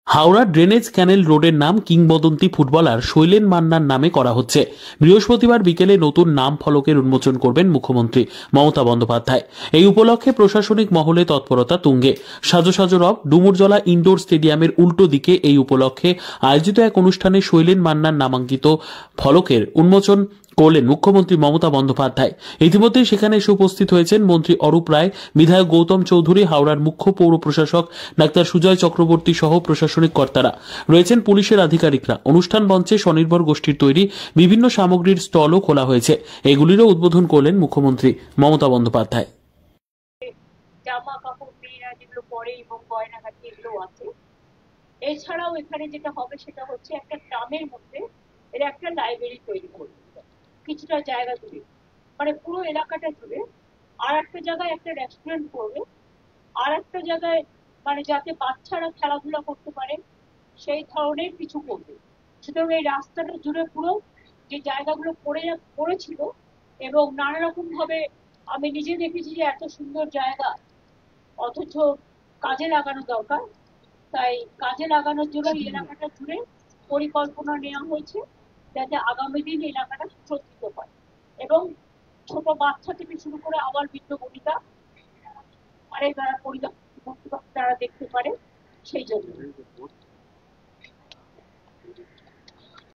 Howrah drainage ক্যানেল রোডের নাম কিংবদন্তি ফুটবলার শৈলেন মান্নার নামে করা হচ্ছে। বৃহস্পতিবার বিকেলে নতুন নাম ফলকের উন্মোচন করবেন মুখ্যমন্ত্রী মমতা বন্দ্যোপাধ্যায়। এই উপলক্ষে প্রশাসনিক মহলে তৎপরতা তুঙ্গে। সাজো সাজো রব ডুমুরজলা ইনডোর স্টেডিয়ামের উল্টো দিকে এই উপলক্ষে আয়োজিত এক অনুষ্ঠানে শৈলেন মান্নার নামাঙ্কিত ফলকের উন্মোচন করলেন মুখ্যমন্ত্রী মমতা বন্দ্যোপাধ্যায়। ইতিমধ্যে সেখানে এসে উপস্থিত হয়েছেন মন্ত্রী অরূপ রায়, বিধায়ক গৌতম চৌধুরী, হাওড়ার মুখ্য পৌর প্রশাসক ডাক্তার সুজয় চক্রবর্তী সহ প্রশাসনিক কর্তারা। রয়েছেন পুলিশের আধিকারিকরা। অনুষ্ঠান মঞ্চে স্বনির্ভর গোষ্ঠীর তৈরি বিভিন্ন সামগ্রীর স্টলও খোলা হয়েছে। এগুলিরও উদ্বোধন করলেন মুখ্যমন্ত্রী মমতা বন্দ্যোপাধ্যায়। জামা কাপড় মেয়েরা যেগুলো পরে এবং গয়নাগাটি এগুলো আছে। এছাড়াও এখানে যেটা হবে সেটা হচ্ছে একটা গ্রামের মধ্যে এর একটা লাইব্রেরি তৈরি করবে কিছুটা জায়গা জুড়ে, মানে পুরো এলাকাটা জুড়ে। আর একটা জায়গায় একটা রেস্টুরেন্ট করবে, আর একটা জায়গায় মানে যাতে বাচ্চারা খেলাধুলা করতে পারে সেই ধরনের কিছু করবে। সুতরাং এই রাস্তাটা জুড়ে পুরো যে জায়গাগুলো পড়েছিল এবং নানা রকম ভাবে আমি নিজে দেখেছি যে এত সুন্দর জায়গা অথচ কাজে লাগানো দরকার। তাই কাজে লাগানোর জন্য এই এলাকাটা জুড়ে পরিকল্পনা নেওয়া হয়েছে যাতে আগামী দিন এলাকাটা সুরক্ষিত হয় এবং ছোট বাচ্চা থেকে শুরু করে আবার বৃদ্ধ বনিতা আরে তারা তারা দেখতে পারে সেই জন্য।